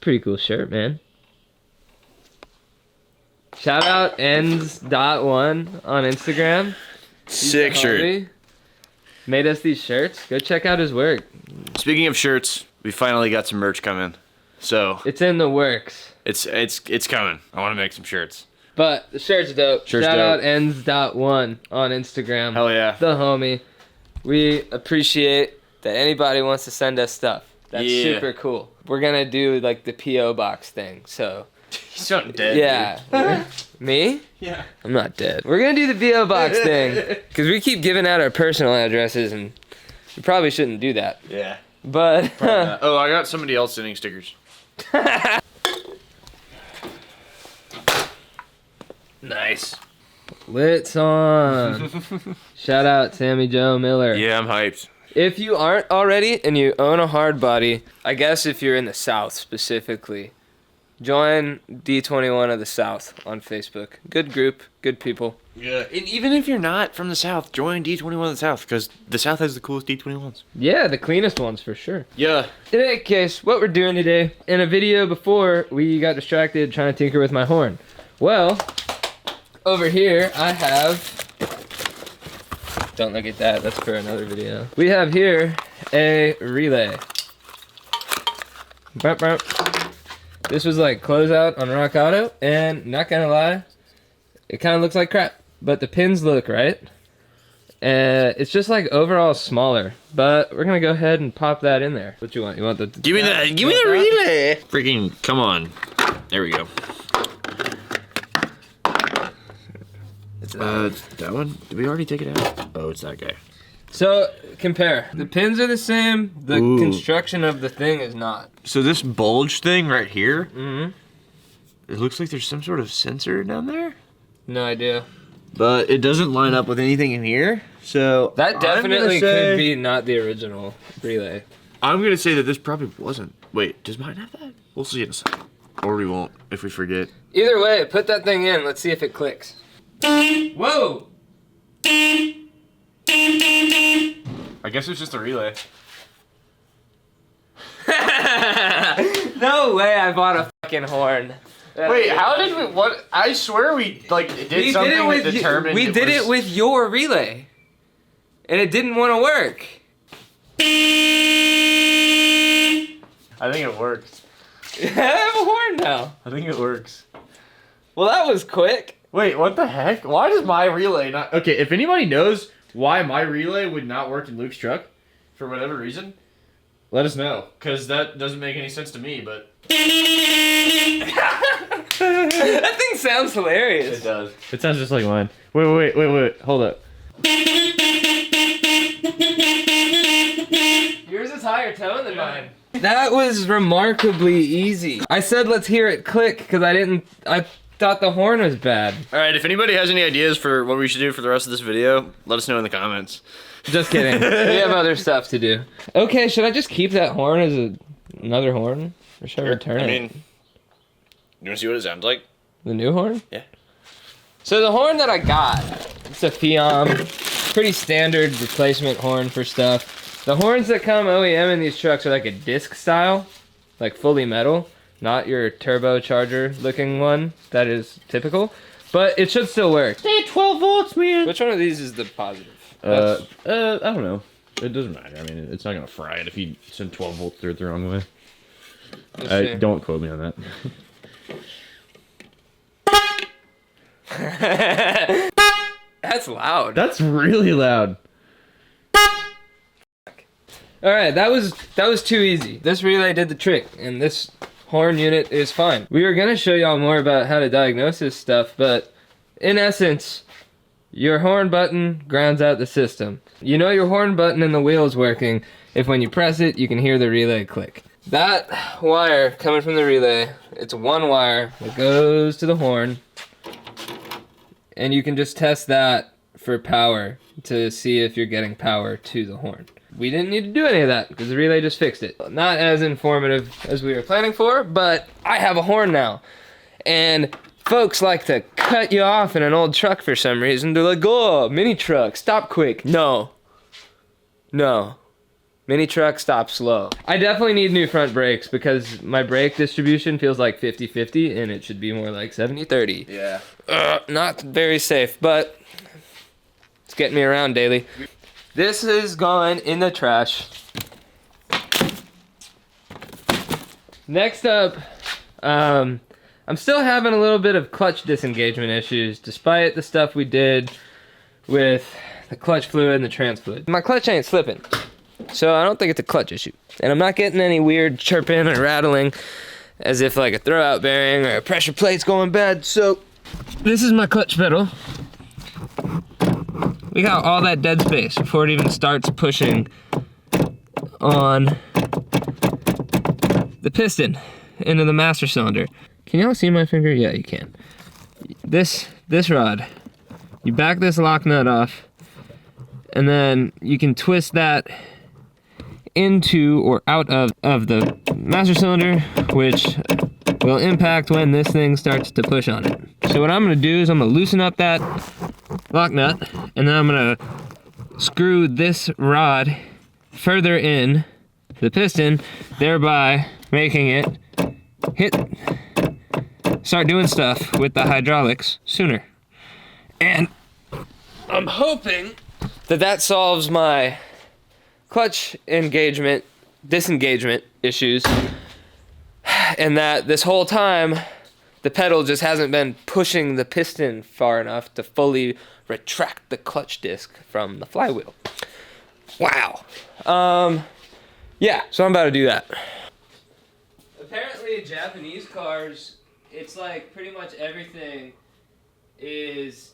Pretty cool shirt, man. Shout out NISSAN D21 on Instagram. Sick shirt. Made us these shirts. Go check out his work. Speaking of shirts, we finally got some merch coming. So it's in the works. It's coming. I want to make some shirts. But the shirt's dope. Shirt's Shout dope. out NISSAN.1 on Instagram. Hell yeah. The homie. We appreciate that anybody wants to send us stuff. That's super cool. We're gonna do like the P.O. box thing, so. He's not dead. Yeah. Me? Yeah. I'm not dead. We're gonna do the P.O. box thing. Because we keep giving out our personal addresses and we probably shouldn't do that. Yeah. But. Oh, I got somebody else sending stickers. Nice. Lit's on. Shout out Sammy Joe Miller. Yeah, I'm hyped. If you aren't already and you own a hard body, I guess if you're in the South specifically, join D21 of the South on Facebook. Good group, good people. Yeah, and even if you're not from the South, join D21 of the South, because the South has the coolest D21s. Yeah, the cleanest ones for sure. Yeah. In any case, what we're doing today, in a video before, we got distracted trying to tinker with my horn. Well, over here I have... Don't look at that, that's for another video. We have here a relay. Burp, burp. This was like closeout on Rock Auto, and not gonna lie, it kind of looks like crap, but the pins look right. It's just like overall smaller, but we're gonna go ahead and pop that in there. What you want? You want the... Give me the relay. Freaking, come on. There we go. That one? Did we already take it out? Oh, it's that guy. So, compare. The pins are the same, the Ooh. construction of the thing is not. So this bulge thing right here, it looks like there's some sort of sensor down there. No idea. But it doesn't line up with anything in here, so... That definitely could be not the original relay. I'm gonna say that this probably wasn't. Wait, does mine have that? We'll see in a second. Or we won't, if we forget. Either way, put that thing in, let's see if it clicks. Whoa! I guess it's just a relay. No way I bought a fucking horn. Wait, how did we, what? I swear we, like, did something that determined we did it with your relay. And it didn't want to work. I think it works. I have a horn now. I think it works. Well, that was quick. Wait, what the heck? Why does my relay not... Okay, if anybody knows why my relay would not work in Luke's truck, for whatever reason, let us know. Because that doesn't make any sense to me, but... That thing sounds hilarious. It does. It sounds just like mine. Wait. Hold up. Yours is higher tone than mine. That was remarkably easy. I said let's hear it click because I thought the horn was bad. Alright, if anybody has any ideas for what we should do for the rest of this video, let us know in the comments. Just kidding. We have other stuff to do. Okay, should I just keep that horn as another horn? Or should I return it? I mean, you want to see what it sounds like? The new horn? Yeah. So the horn that I got, it's a Fiam, pretty standard replacement horn for stuff. The horns that come OEM in these trucks are like a disc style, like fully metal, not your turbocharger looking one that is typical, but it should still work. Hey, 12 volts, man. Which one of these is the positive? I don't know. It doesn't matter. I mean, it's not gonna fry it if you send 12 volts through it the wrong way. Don't quote me on that. That's loud. That's really loud. All right, that was too easy. This relay did the trick, and this horn unit is fine. We were gonna show y'all more about how to diagnose this stuff, but in essence, your horn button grounds out the system. You know your horn button and the wheel's working if when you press it, you can hear the relay click. That wire coming from the relay, it's one wire that goes to the horn, and you can just test that for power to see if you're getting power to the horn. We didn't need to do any of that because the relay just fixed it. Not as informative as we were planning for, but I have a horn now. And folks like to cut you off in an old truck for some reason. They're like, oh, mini truck, stop quick. No. Mini truck, stop slow. I definitely need new front brakes because my brake distribution feels like 50-50 and it should be more like 70-30. Yeah. Not very safe, but it's getting me around daily. This is going in the trash. Next up, I'm still having a little bit of clutch disengagement issues despite the stuff we did with the clutch fluid and the trans fluid. My clutch ain't slipping. So I don't think it's a clutch issue. And I'm not getting any weird chirping or rattling as if like a throwout bearing or a pressure plate's going bad. So this is my clutch pedal. We got all that dead space before it even starts pushing on the piston into the master cylinder. Can y'all see my finger? Yeah, you can. This rod, you back this lock nut off and then you can twist that into or out of the master cylinder, which will impact when this thing starts to push on it. So what I'm gonna do is I'm gonna loosen up that lock nut, and then I'm gonna screw this rod further in the piston, thereby making it start doing stuff with the hydraulics sooner. And I'm hoping that solves my clutch disengagement issues, and that this whole time the pedal just hasn't been pushing the piston far enough to fully retract the clutch disc from the flywheel. Wow. Yeah, so I'm about to do that. Apparently Japanese cars, it's like pretty much everything is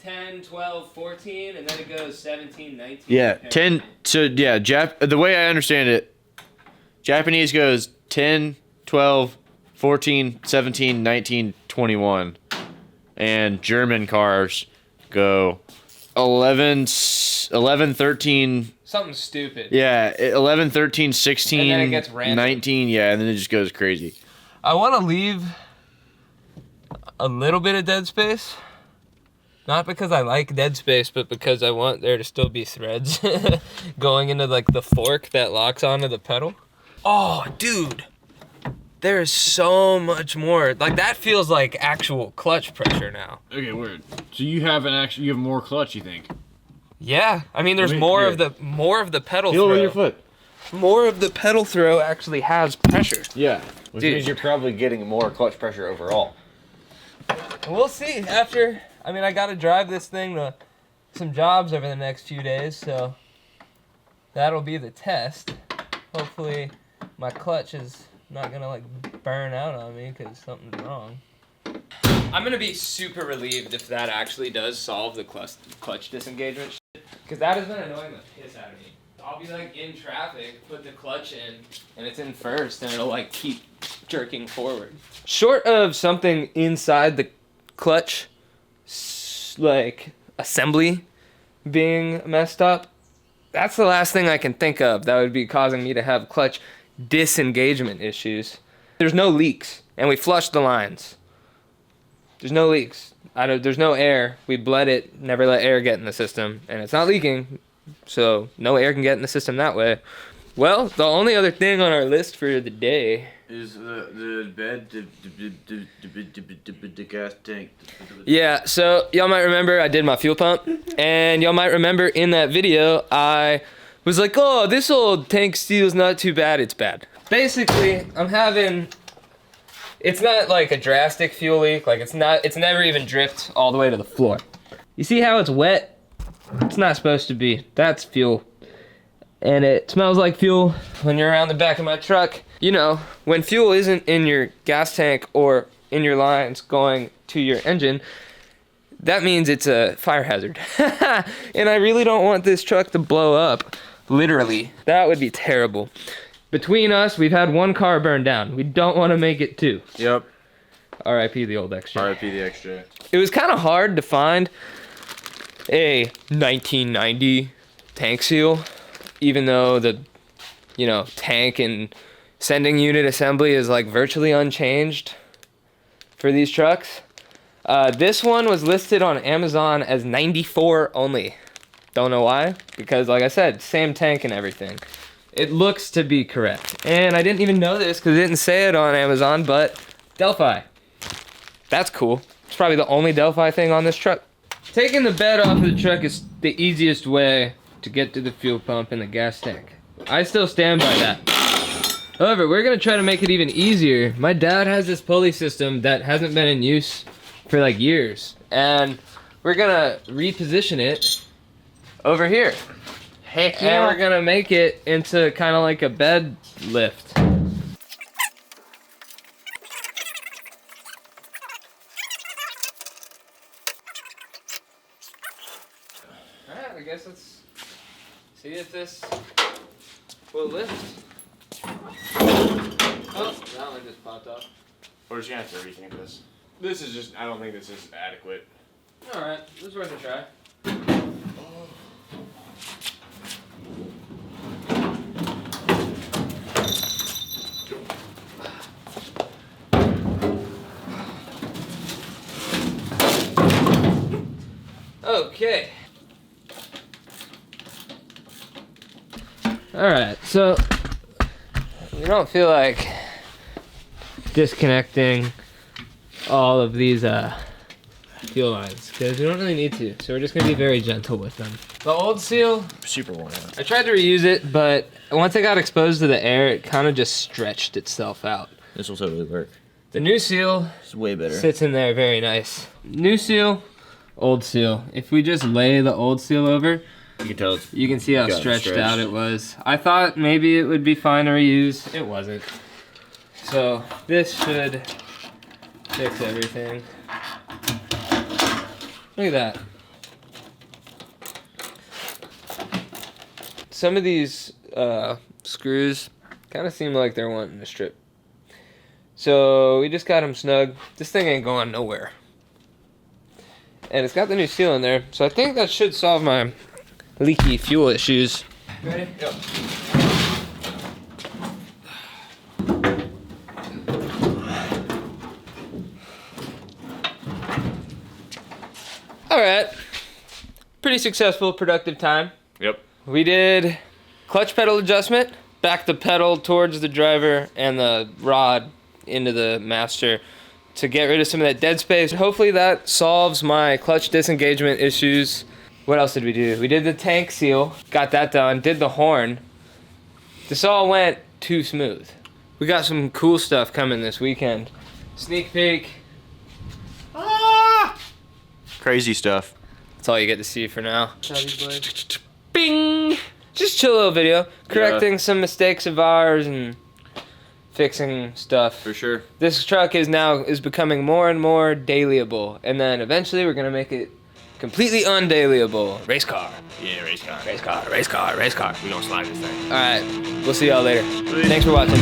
10, 12, 14, and then it goes 17, 19. Yeah, 10. So yeah, the way I understand it, Japanese goes 10, 12, 14, 17, 19, 21. And German cars go 11, 13. Something stupid. Yeah, 11, 13, 16, and then it gets random. 19, yeah, and then it just goes crazy. I want to leave a little bit of dead space. Not because I like dead space, but because I want there to still be threads going into like the fork that locks onto the pedal. Oh, dude. There is so much more. Like that feels like actual clutch pressure now. Okay, weird. So you have more clutch, you think? Yeah. I mean, there's more of the pedal Feel throw. with your foot. More of the pedal throw actually has pressure. Yeah. Which Dude. means you're probably getting more clutch pressure overall. We'll see after. I mean, I got to drive this thing to some jobs over the next few days, so that'll be the test. Hopefully my clutch is not gonna like burn out on me because something's wrong. I'm gonna be super relieved if that actually does solve the clutch disengagement shit, because that has been annoying the piss out of me. I'll be like in traffic, put the clutch in, and it's in first, and it'll like keep jerking forward. Short of something inside the clutch, like assembly being messed up, that's the last thing I can think of that would be causing me to have clutch disengagement issues. There's no leaks, and we flushed the lines. There's no leaks. There's no air. We bled it, never let air get in the system, and it's not leaking, so no air can get in the system that way. Well, the only other thing on our list for the day is the bed, the gas tank. Yeah, so y'all might remember I did my fuel pump, and y'all might remember in that video I was like, oh, this old tank steel's not too bad, it's bad. Basically, it's not like a drastic fuel leak, like it's never even dripped all the way to the floor. You see how it's wet? It's not supposed to be. That's fuel. And it smells like fuel when you're around the back of my truck. You know, when fuel isn't in your gas tank or in your lines going to your engine, that means it's a fire hazard. And I really don't want this truck to blow up, literally. That would be terrible. Between us, we've had one car burn down. We don't want to make it two. Yep. RIP the old XJ. RIP the XJ. It was kind of hard to find a 1990 tank seal, even though the, tank and sending unit assembly is like virtually unchanged for these trucks. This one was listed on Amazon as 94 only. Don't know why, because like I said, same tank and everything. It looks to be correct. And I didn't even know this because it didn't say it on Amazon, but Delphi. That's cool. It's probably the only Delphi thing on this truck. Taking the bed off of the truck is the easiest way to get to the fuel pump and the gas tank. I still stand by that. However, we're gonna try to make it even easier. My dad has this pulley system that hasn't been in use for like years. And we're gonna reposition it over here. Heck And we're gonna make it into kind of like a bed lift. Alright, I guess let's see if this will lift. Oh, that one just popped off. We're just gonna have to rethink this. This is just, I don't think this is adequate. Alright, this is worth a try. Okay. Alright, so we don't feel like disconnecting all of these fuel lines because we don't really need to, so we're just gonna be very gentle with them. The old seal, Super worn out. I tried to reuse it, but once it got exposed to the air, it kind of just stretched itself out. This will totally work. The new seal It's way better. sits in there very nice. New seal, old seal. If we just lay the old seal over, You can tell it's you can see how Got it stretched stretched. out it was. I thought maybe it would be fine to reuse. It wasn't. So this should fix everything. Look at that. Some of these screws kind of seem like they're wanting to strip. So we just got them snug. This thing ain't going nowhere. And it's got the new seal in there. So I think that should solve my leaky fuel issues. Ready? Yep. Alright. Pretty successful, productive time. Yep. We did clutch pedal adjustment, back the pedal towards the driver and the rod into the master to get rid of some of that dead space. Hopefully that solves my clutch disengagement issues. What else did we do? We did the tank seal, got that done, did the horn. This all went too smooth. We got some cool stuff coming this weekend. Sneak peek. Crazy stuff. That's all you get to see for now. Bing! Just chill little video, correcting some mistakes of ours and fixing stuff. For sure. This truck is becoming more and more dailyable, and then eventually we're gonna make it completely undailyable. Race car. Yeah, race car. Race car, race car, race car. We gonna slide this thing. Alright, we'll see y'all later. Thanks for watching.